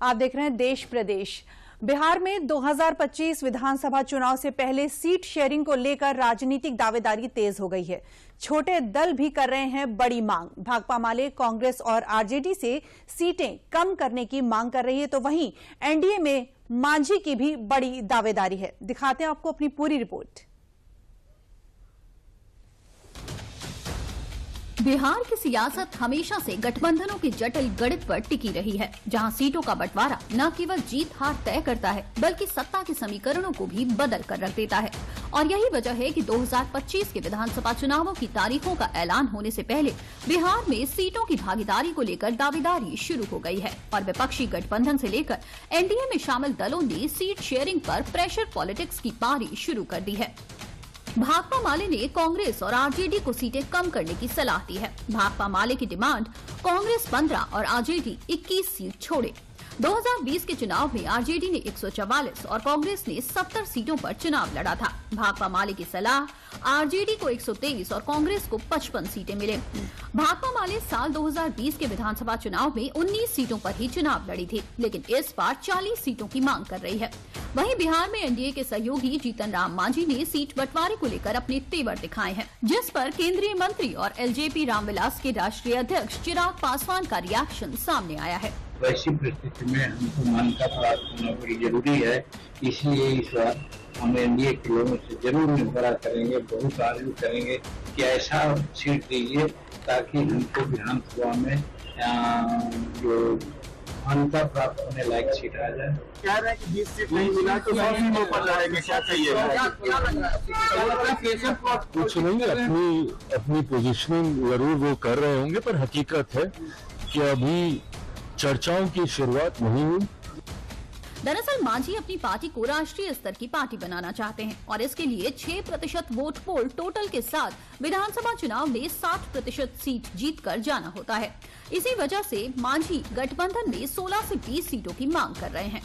आप देख रहे हैं देश प्रदेश। बिहार में 2025 विधानसभा चुनाव से पहले सीट शेयरिंग को लेकर राजनीतिक दावेदारी तेज हो गई है। छोटे दल भी कर रहे हैं बड़ी मांग। भाकपा माले कांग्रेस और आरजेडी से सीटें कम करने की मांग कर रही है, तो वहीं एनडीए में मांझी की भी बड़ी दावेदारी है। दिखाते हैं आपको अपनी पूरी रिपोर्ट। बिहार की सियासत हमेशा से गठबंधनों के जटिल गणित पर टिकी रही है, जहां सीटों का बंटवारा न केवल जीत हार तय करता है बल्कि सत्ता के समीकरणों को भी बदल कर रख देता है। और यही वजह है कि 2025 के विधानसभा चुनावों की तारीखों का ऐलान होने से पहले बिहार में सीटों की भागीदारी को लेकर दावेदारी शुरू हो गई है और विपक्षी गठबंधन से लेकर एनडीए में शामिल दलों ने सीट शेयरिंग पर प्रेशर पॉलिटिक्स की पारी शुरू कर दी है। भाकपा माले ने कांग्रेस और आरजेडी को सीटें कम करने की सलाह दी है। भाकपा माले की डिमांड कांग्रेस 15 और आरजेडी 21 सीट छोड़े। 2020 के चुनाव में आरजेडी ने 144 और कांग्रेस ने 70 सीटों पर चुनाव लड़ा था। भाकपा माले की सलाह आरजेडी को 123 और कांग्रेस को 55 सीटें मिले। भाकपा माले साल 2020 के विधानसभा चुनाव में 19 सीटों पर ही चुनाव लड़ी थी, लेकिन इस बार 40 सीटों की मांग कर रही है। वहीं बिहार में एनडीए के सहयोगी जीतन राम मांझी ने सीट बंटवारे को लेकर अपने तेवर दिखाए हैं, जिस पर केंद्रीय मंत्री और एलजेपी रामविलास के राष्ट्रीय अध्यक्ष चिराग पासवान का रिएक्शन सामने आया है। वैसी परिस्थिति में हमको मान्यता प्राप्त होना बड़ी जरूरी है, इसलिए इस बार हम एनडीए के लोगों से जरूर निबरा करेंगे, बहुत आर्ग्यू करेंगे कि ऐसा सीट दीजिए ताकि हमको विधानसभा में जो मान्यता प्राप्त होने लायक सीट आ जाए। कह रहे हैं कि 20 सीट नहीं मिला तो 100 सीटों पर जाएंगे, क्या चाहिए? कुछ नहीं, अपनी पोजीशनिंग जरूर वो कर रहे होंगे, पर हकीकत है कि अभी चर्चाओं की शुरुआत नहीं हुई। दरअसल मांझी अपनी पार्टी को राष्ट्रीय स्तर की पार्टी बनाना चाहते हैं और इसके लिए 6% वोट पोल टोटल के साथ विधानसभा चुनाव में 60% सीट जीतकर जाना होता है। इसी वजह से मांझी गठबंधन में 16 से 20 सीटों की मांग कर रहे हैं।